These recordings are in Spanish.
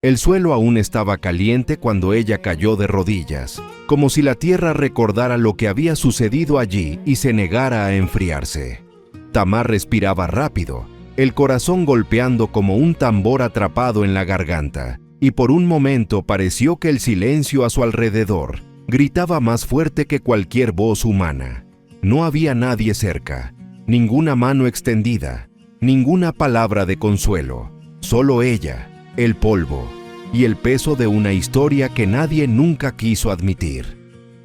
El suelo aún estaba caliente cuando ella cayó de rodillas, como si la tierra recordara lo que había sucedido allí y se negara a enfriarse. Tamar respiraba rápido, el corazón golpeando como un tambor atrapado en la garganta, y por un momento pareció que el silencio a su alrededor gritaba más fuerte que cualquier voz humana. No había nadie cerca, ninguna mano extendida, ninguna palabra de consuelo, solo ella, el polvo y el peso de una historia que nadie nunca quiso admitir.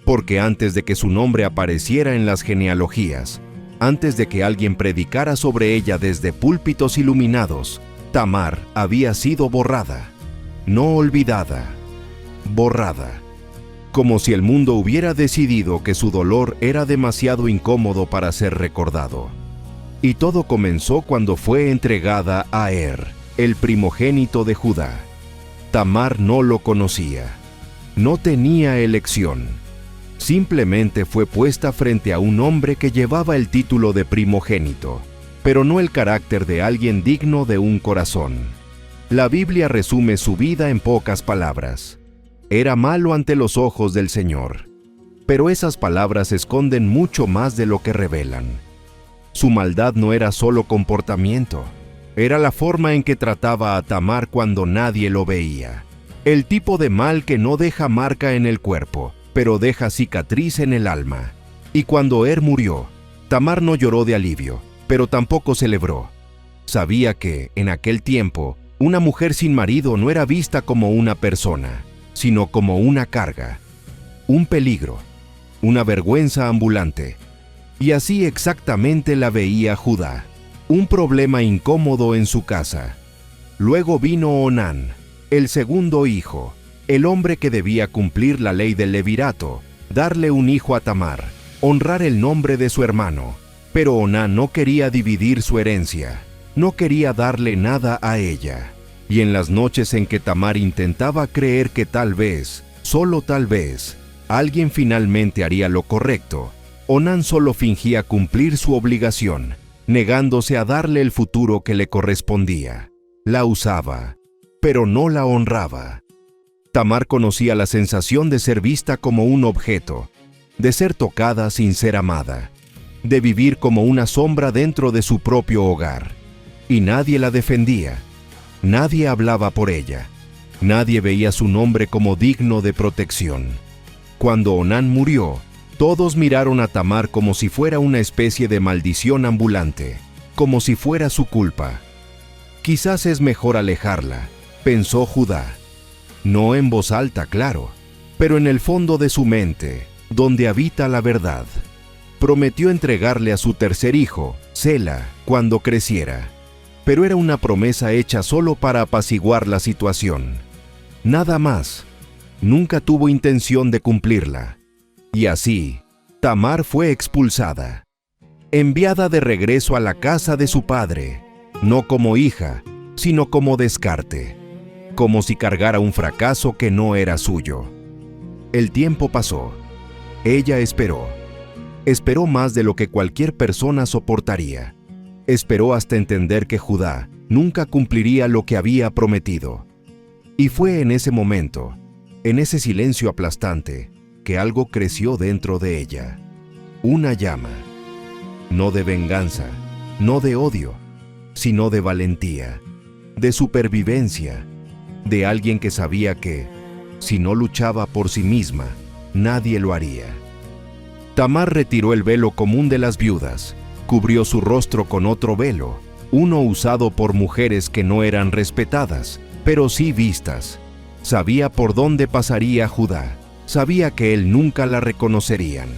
Porque antes de que su nombre apareciera en las genealogías, antes de que alguien predicara sobre ella desde púlpitos iluminados, Tamar había sido borrada, no olvidada, borrada. Como si el mundo hubiera decidido que su dolor era demasiado incómodo para ser recordado. Y todo comenzó cuando fue entregada a el primogénito de Judá. Tamar no lo conocía. No tenía elección. Simplemente fue puesta frente a un hombre que llevaba el título de primogénito, pero no el carácter de alguien digno de un corazón. La Biblia resume su vida en pocas palabras. Era malo ante los ojos del Señor, pero esas palabras esconden mucho más de lo que revelan. Su maldad no era solo comportamiento, era la forma en que trataba a Tamar cuando nadie lo veía. El tipo de mal que no deja marca en el cuerpo, pero deja cicatriz en el alma. Y cuando murió, Tamar no lloró de alivio, pero tampoco celebró. Sabía que, en aquel tiempo, una mujer sin marido no era vista como una persona, sino como una carga, un peligro, una vergüenza ambulante. Y así exactamente la veía Judá, un problema incómodo en su casa. Luego vino Onán, el segundo hijo, el hombre que debía cumplir la ley del levirato, darle un hijo a Tamar, honrar el nombre de su hermano. Pero Onán no quería dividir su herencia, no quería darle nada a ella. Y en las noches en que Tamar intentaba creer que tal vez, solo tal vez, alguien finalmente haría lo correcto, Onán solo fingía cumplir su obligación, negándose a darle el futuro que le correspondía. La usaba, pero no la honraba. Tamar conocía la sensación de ser vista como un objeto, de ser tocada sin ser amada, de vivir como una sombra dentro de su propio hogar. Y nadie la defendía. Nadie hablaba por ella. Nadie veía su nombre como digno de protección. Cuando Onán murió, todos miraron a Tamar como si fuera una especie de maldición ambulante, como si fuera su culpa. Quizás es mejor alejarla, pensó Judá. No en voz alta, claro, pero en el fondo de su mente, donde habita la verdad. Prometió entregarle a su tercer hijo, Sela, cuando creciera. Pero era una promesa hecha solo para apaciguar la situación. Nada más. Nunca tuvo intención de cumplirla. Y así, Tamar fue expulsada, enviada de regreso a la casa de su padre, no como hija, sino como descarte, como si cargara un fracaso que no era suyo. El tiempo pasó. Ella esperó. Esperó más de lo que cualquier persona soportaría. Esperó hasta entender que Judá nunca cumpliría lo que había prometido. Y fue en ese momento, en ese silencio aplastante, que algo creció dentro de ella. Una llama. No de venganza, no de odio, sino de valentía, de supervivencia, de alguien que sabía que, si no luchaba por sí misma, nadie lo haría. Tamar retiró el velo común de las viudas, cubrió su rostro con otro velo, uno usado por mujeres que no eran respetadas, pero sí vistas. Sabía por dónde pasaría Judá, sabía que él nunca la reconocerían.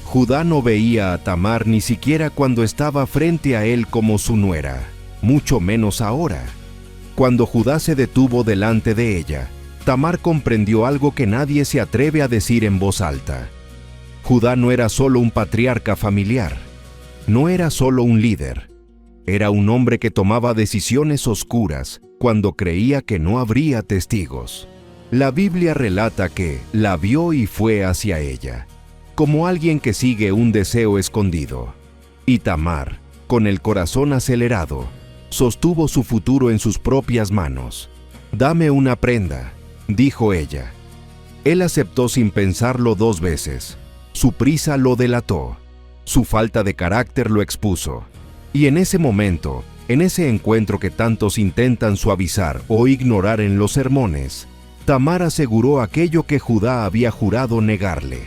Judá no veía a Tamar ni siquiera cuando estaba frente a él como su nuera, mucho menos ahora. Cuando Judá se detuvo delante de ella, Tamar comprendió algo que nadie se atreve a decir en voz alta. Judá no era solo un patriarca familiar, no era solo un líder, era un hombre que tomaba decisiones oscuras cuando creía que no habría testigos. La Biblia relata que la vio y fue hacia ella, como alguien que sigue un deseo escondido. Y Tamar, con el corazón acelerado, sostuvo su futuro en sus propias manos. «Dame una prenda», dijo ella. Él aceptó sin pensarlo 2 veces. Su prisa lo delató. Su falta de carácter lo expuso. Y en ese momento, en ese encuentro que tantos intentan suavizar o ignorar en los sermones, Tamar aseguró aquello que Judá había jurado negarle: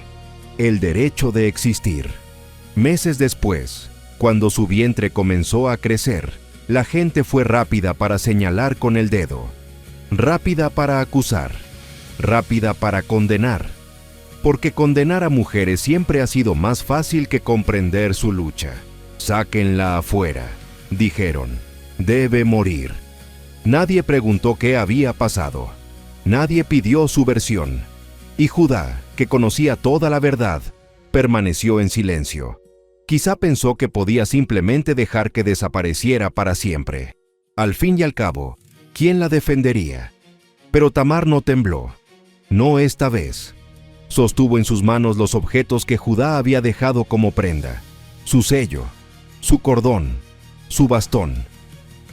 el derecho de existir. Meses después, cuando su vientre comenzó a crecer, la gente fue rápida para señalar con el dedo, rápida para acusar, rápida para condenar, porque condenar a mujeres siempre ha sido más fácil que comprender su lucha. «Sáquenla afuera», dijeron. «Debe morir». Nadie preguntó qué había pasado. Nadie pidió su versión. Y Judá, que conocía toda la verdad, permaneció en silencio. Quizá pensó que podía simplemente dejar que desapareciera para siempre. Al fin y al cabo, ¿quién la defendería? Pero Tamar no tembló. No esta vez. Sostuvo en sus manos los objetos que Judá había dejado como prenda: su sello, su cordón, su bastón,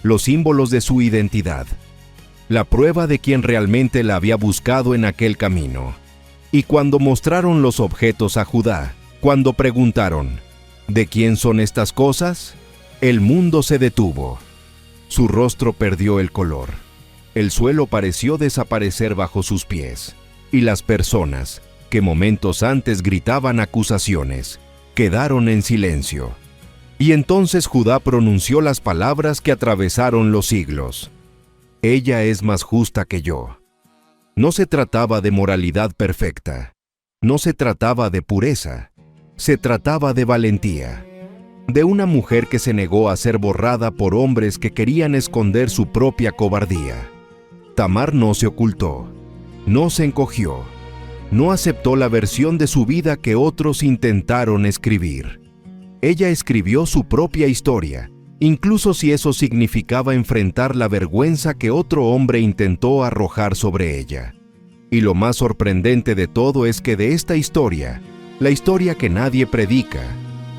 los símbolos de su identidad, la prueba de quien realmente la había buscado en aquel camino. Y cuando mostraron los objetos a Judá, cuando preguntaron: ¿de quién son estas cosas?, el mundo se detuvo. Su rostro perdió el color. El suelo pareció desaparecer bajo sus pies. Y las personas, que momentos antes gritaban acusaciones, quedaron en silencio. Y entonces Judá pronunció las palabras que atravesaron los siglos: «Ella es más justa que yo». No se trataba de moralidad perfecta. No se trataba de pureza. Se trataba de valentía. De una mujer que se negó a ser borrada por hombres que querían esconder su propia cobardía. Tamar no se ocultó. No se encogió. No aceptó la versión de su vida que otros intentaron escribir. Ella escribió su propia historia, incluso si eso significaba enfrentar la vergüenza que otro hombre intentó arrojar sobre ella. Y lo más sorprendente de todo es que de esta historia, la historia que nadie predica,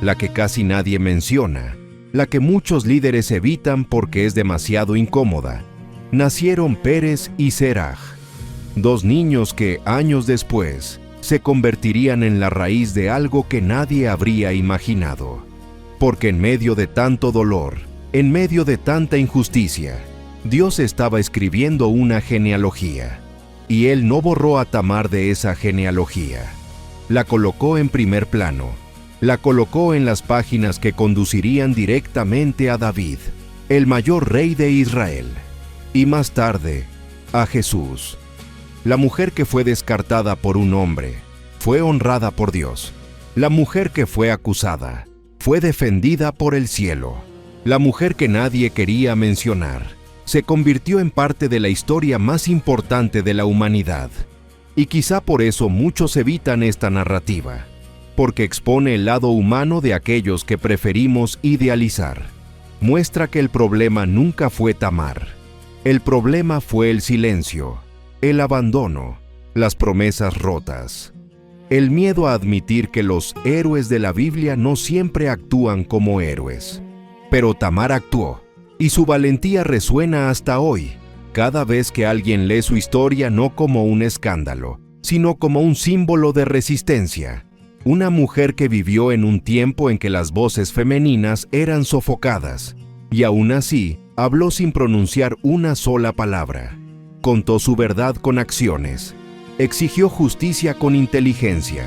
la que casi nadie menciona, la que muchos líderes evitan porque es demasiado incómoda, nacieron Pérez y Seraj, 2 niños que, años después, se convertirían en la raíz de algo que nadie habría imaginado. Porque en medio de tanto dolor, en medio de tanta injusticia, Dios estaba escribiendo una genealogía. Y Él no borró a Tamar de esa genealogía. La colocó en primer plano. La colocó en las páginas que conducirían directamente a David, el mayor rey de Israel. Y más tarde, a Jesús. La mujer que fue descartada por un hombre, fue honrada por Dios. La mujer que fue acusada, fue defendida por el cielo. La mujer que nadie quería mencionar, se convirtió en parte de la historia más importante de la humanidad. Y quizá por eso muchos evitan esta narrativa, porque expone el lado humano de aquellos que preferimos idealizar. Muestra que el problema nunca fue Tamar. El problema fue el silencio, el abandono, las promesas rotas, el miedo a admitir que los héroes de la Biblia no siempre actúan como héroes. Pero Tamar actuó, y su valentía resuena hasta hoy, cada vez que alguien lee su historia no como un escándalo, sino como un símbolo de resistencia. Una mujer que vivió en un tiempo en que las voces femeninas eran sofocadas, y aún así habló sin pronunciar una sola palabra. Contó su verdad con acciones, exigió justicia con inteligencia,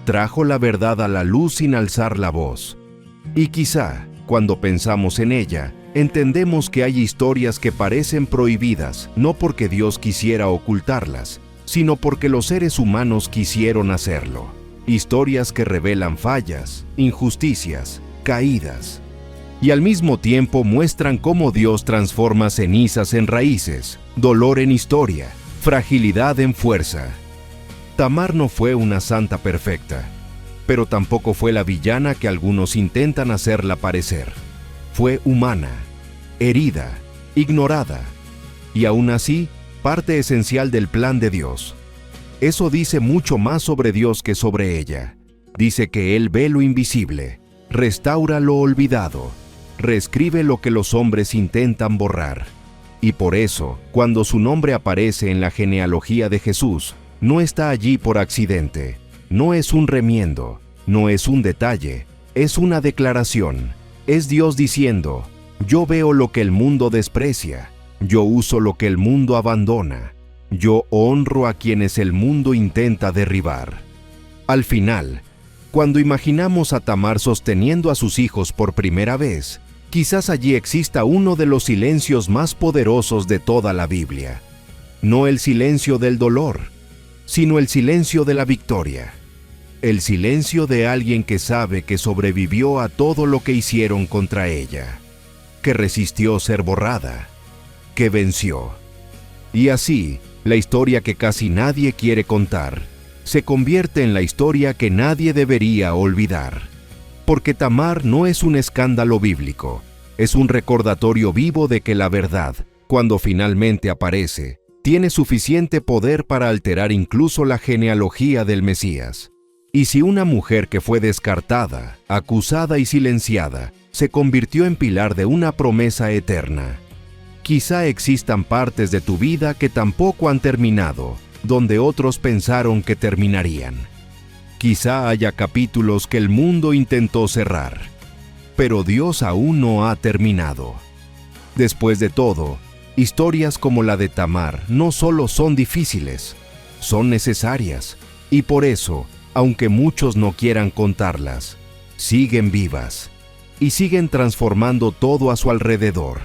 trajo la verdad a la luz sin alzar la voz. Y quizá, cuando pensamos en ella, entendemos que hay historias que parecen prohibidas, no porque Dios quisiera ocultarlas, sino porque los seres humanos quisieron hacerlo. Historias que revelan fallas, injusticias, caídas. Y al mismo tiempo muestran cómo Dios transforma cenizas en raíces, dolor en historia, fragilidad en fuerza. Tamar no fue una santa perfecta, pero tampoco fue la villana que algunos intentan hacerla parecer. Fue humana, herida, ignorada, y aún así, parte esencial del plan de Dios. Eso dice mucho más sobre Dios que sobre ella. Dice que Él ve lo invisible, restaura lo olvidado, reescribe lo que los hombres intentan borrar. Y por eso, cuando su nombre aparece en la genealogía de Jesús, no está allí por accidente. No es un remiendo, no es un detalle, es una declaración. Es Dios diciendo: yo veo lo que el mundo desprecia, yo uso lo que el mundo abandona, yo honro a quienes el mundo intenta derribar. Al final, cuando imaginamos a Tamar sosteniendo a sus hijos por primera vez, quizás allí exista uno de los silencios más poderosos de toda la Biblia. No el silencio del dolor, sino el silencio de la victoria. El silencio de alguien que sabe que sobrevivió a todo lo que hicieron contra ella, que resistió ser borrada, que venció. Y así, la historia que casi nadie quiere contar, se convierte en la historia que nadie debería olvidar. Porque Tamar no es un escándalo bíblico, es un recordatorio vivo de que la verdad, cuando finalmente aparece, tiene suficiente poder para alterar incluso la genealogía del Mesías. Y si una mujer que fue descartada, acusada y silenciada, se convirtió en pilar de una promesa eterna, quizá existan partes de tu vida que tampoco han terminado, donde otros pensaron que terminarían. Quizá haya capítulos que el mundo intentó cerrar, pero Dios aún no ha terminado. Después de todo, historias como la de Tamar no solo son difíciles, son necesarias, y por eso, aunque muchos no quieran contarlas, siguen vivas y siguen transformando todo a su alrededor.